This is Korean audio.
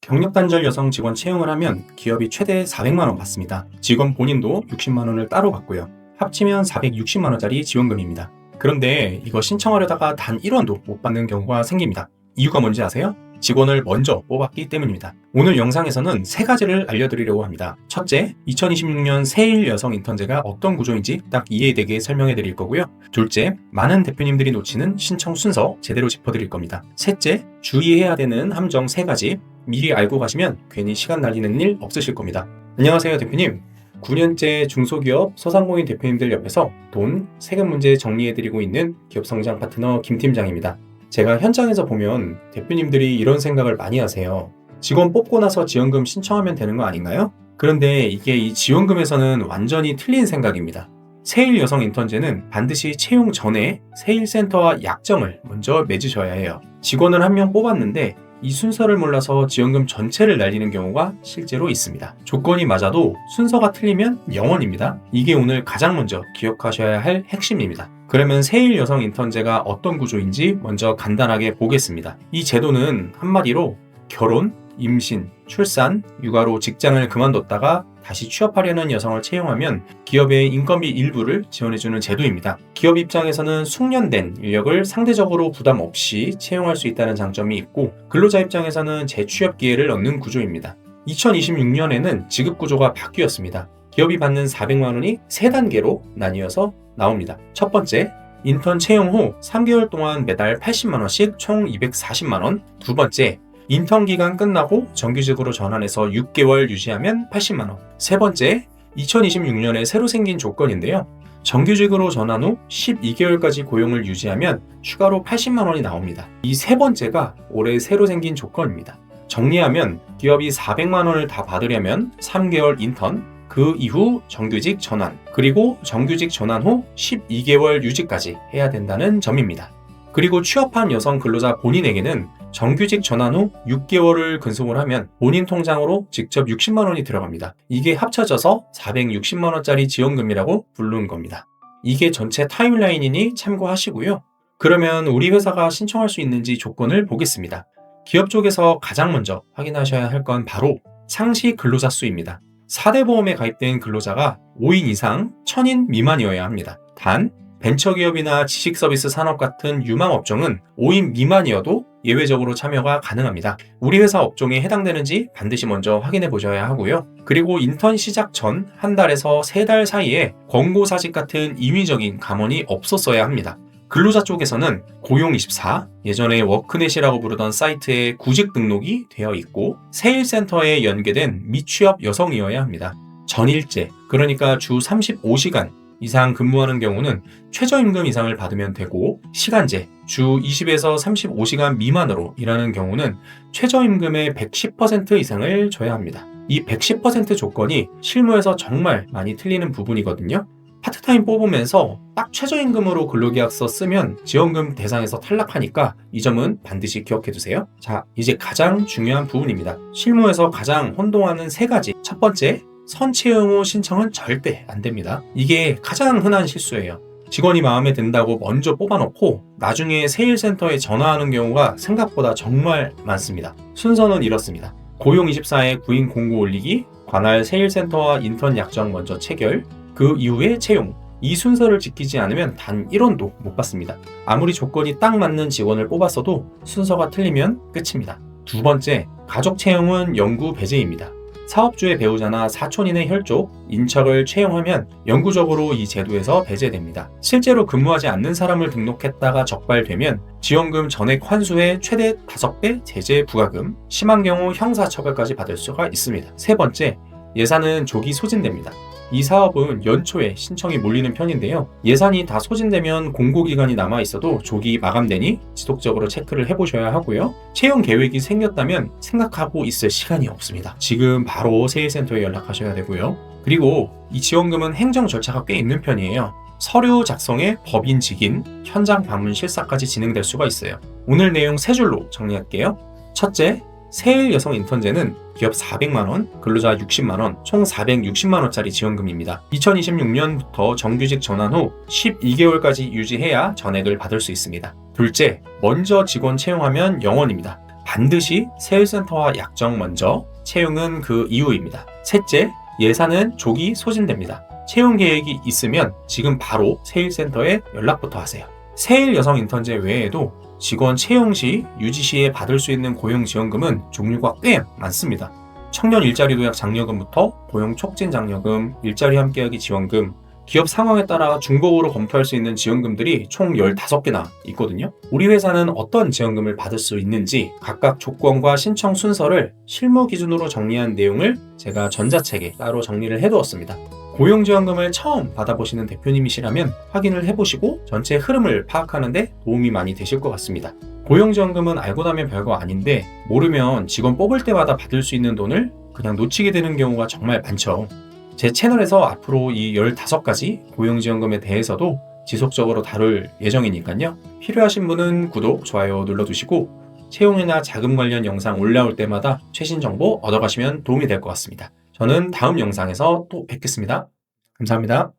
경력 단절 여성 직원 채용을 하면 기업이 최대 400만 원 받습니다. 직원 본인도 60만 원을 따로 받고요. 합치면 460만 원짜리 지원금입니다. 그런데 이거 신청하려다가 단 1원도 못 받는 경우가 생깁니다. 이유가 뭔지 아세요? 직원을 먼저 뽑았기 때문입니다. 오늘 영상에서는 세 가지를 알려드리려고 합니다. 첫째, 2026년 새일 여성 인턴제가 어떤 구조인지 딱 이해되게 설명해 드릴 거고요. 둘째, 많은 대표님들이 놓치는 신청 순서 제대로 짚어드릴 겁니다. 셋째, 주의해야 되는 함정 세 가지 미리 알고 가시면 괜히 시간 날리는 일 없으실 겁니다. 안녕하세요, 대표님. 9년째 중소기업 소상공인 대표님들 옆에서 돈, 세금 문제 정리해드리고 있는 기업성장 파트너 김 팀장입니다. 제가 현장에서 보면 대표님들이 이런 생각을 많이 하세요. 직원 뽑고 나서 지원금 신청하면 되는 거 아닌가요? 그런데 이게 이 지원금에서는 완전히 틀린 생각입니다. 새일 여성 인턴제는 반드시 채용 전에 새일센터와 약정을 먼저 맺으셔야 해요. 직원을 한 명 뽑았는데 이 순서를 몰라서 지원금 전체를 날리는 경우가 실제로 있습니다. 조건이 맞아도 순서가 틀리면 0원입니다. 이게 오늘 가장 먼저 기억하셔야 할 핵심입니다. 그러면 새일 여성 인턴제가 어떤 구조인지 먼저 간단하게 보겠습니다. 이 제도는 한마디로 결혼, 임신, 출산, 육아로 직장을 그만뒀다가 다시 취업하려는 여성을 채용하면 기업의 인건비 일부를 지원해주는 제도입니다. 기업 입장에서는 숙련된 인력을 상대적으로 부담 없이 채용할 수 있다는 장점이 있고, 근로자 입장에서는 재취업 기회를 얻는 구조입니다. 2026년에는 지급 구조가 바뀌었습니다. 기업이 받는 400만 원이 3단계로 나뉘어서 나옵니다. 첫 번째, 인턴 채용 후 3개월 동안 매달 80만 원씩 총 240만 원. 두 번째, 인턴 기간 끝나고 정규직으로 전환해서 6개월 유지하면 80만 원. 세 번째, 2026년에 새로 생긴 조건인데요. 정규직으로 전환 후 12개월까지 고용을 유지하면 추가로 80만 원이 나옵니다. 이 세 번째가 올해 새로 생긴 조건입니다. 정리하면 기업이 400만 원을 다 받으려면 3개월 인턴, 그 이후 정규직 전환, 그리고 정규직 전환 후 12개월 유지까지 해야 된다는 점입니다. 그리고 취업한 여성 근로자 본인에게는 정규직 전환 후 6개월을 근속을 하면 본인 통장으로 직접 60만 원이 들어갑니다. 이게 합쳐져서 460만 원짜리 지원금이라고 부르는 겁니다. 이게 전체 타임라인이니 참고하시고요. 그러면 우리 회사가 신청할 수 있는지 조건을 보겠습니다. 기업 쪽에서 가장 먼저 확인하셔야 할 건 바로 상시 근로자 수입니다. 4대 보험에 가입된 근로자가 5인 이상 1000인 미만이어야 합니다. 단, 벤처기업이나 지식서비스 산업 같은 유망업종은 5인 미만이어도 예외적으로 참여가 가능합니다. 우리 회사 업종에 해당되는지 반드시 먼저 확인해 보셔야 하고요. 그리고 인턴 시작 전 한 달에서 3달 사이에 권고사직 같은 인위적인 감원이 없었어야 합니다. 근로자 쪽에서는 고용24, 예전에 워크넷이라고 부르던 사이트에 구직 등록이 되어 있고 세일센터에 연계된 미취업 여성이어야 합니다. 전일제, 그러니까 주 35시간 이상 근무하는 경우는 최저임금 이상을 받으면 되고, 시간제, 주 20에서 35시간 미만으로 일하는 경우는 최저임금의 110% 이상을 줘야 합니다. 이 110% 조건이 실무에서 정말 많이 틀리는 부분이거든요. 파트타임 뽑으면서 딱 최저임금으로 근로계약서 쓰면 지원금 대상에서 탈락하니까 이 점은 반드시 기억해두세요. 자, 이제 가장 중요한 부분입니다. 실무에서 가장 혼동하는 세 가지. 첫 번째, 선채용 후 신청은 절대 안 됩니다. 이게 가장 흔한 실수예요. 직원이 마음에 든다고 먼저 뽑아놓고 나중에 세일센터에 전화하는 경우가 생각보다 정말 많습니다. 순서는 이렇습니다. 고용24에 구인 공고 올리기, 관할 세일센터와 인턴 약정 먼저 체결, 그 이후에 채용. 이 순서를 지키지 않으면 단 1원도 못 받습니다. 아무리 조건이 딱 맞는 직원을 뽑았어도 순서가 틀리면 끝입니다. 두 번째, 가족 채용은 영구 배제입니다. 사업주의 배우자나 사촌인의 혈족, 인척을 채용하면 영구적으로 이 제도에서 배제됩니다. 실제로 근무하지 않는 사람을 등록했다가 적발되면 지원금 전액 환수에 최대 5배 제재 부과금, 심한 경우 형사처벌까지 받을 수가 있습니다. 세 번째, 예산은 조기 소진됩니다. 이 사업은 연초에 신청이 몰리는 편인데요. 예산이 다 소진되면 공고기간이 남아있어도 조기 마감되니 지속적으로 체크를 해보셔야 하고요. 채용 계획이 생겼다면 생각하고 있을 시간이 없습니다. 지금 바로 세일센터에 연락하셔야 되고요. 그리고 이 지원금은 행정 절차가 꽤 있는 편이에요. 서류 작성에 법인 직인, 현장 방문 실사까지 진행될 수가 있어요. 오늘 내용 3줄로 정리할게요. 첫째, 새일 여성 인턴제는 기업 400만원, 근로자 60만원, 총 460만원짜리 지원금입니다. 2026년부터 정규직 전환 후 12개월까지 유지해야 전액을 받을 수 있습니다. 둘째, 먼저 직원 채용하면 0원입니다. 반드시 세율센터와 약정 먼저, 채용은 그 이후입니다. 셋째, 예산은 조기 소진됩니다. 채용 계획이 있으면 지금 바로 세일센터에 연락부터 하세요. 세일 여성 인턴제 외에도 직원 채용 시, 유지 시에 받을 수 있는 고용지원금은 종류가 꽤 많습니다. 청년 일자리 도약 장려금부터 고용 촉진 장려금, 일자리 함께하기 지원금, 기업 상황에 따라 중복으로 검토할 수 있는 지원금들이 총 15개나 있거든요. 우리 회사는 어떤 지원금을 받을 수 있는지 각각 조건과 신청 순서를 실무 기준으로 정리한 내용을 제가 전자책에 따로 정리를 해두었습니다. 고용지원금을 처음 받아보시는 대표님이시라면 확인을 해보시고 전체 흐름을 파악하는 데 도움이 많이 되실 것 같습니다. 고용지원금은 알고 나면 별거 아닌데 모르면 직원 뽑을 때마다 받을 수 있는 돈을 그냥 놓치게 되는 경우가 정말 많죠. 제 채널에서 앞으로 이 15가지 고용지원금에 대해서도 지속적으로 다룰 예정이니까요. 필요하신 분은 구독, 좋아요 눌러두시고 채용이나 자금 관련 영상 올라올 때마다 최신 정보 얻어가시면 도움이 될 것 같습니다. 저는 다음 영상에서 또 뵙겠습니다. 감사합니다.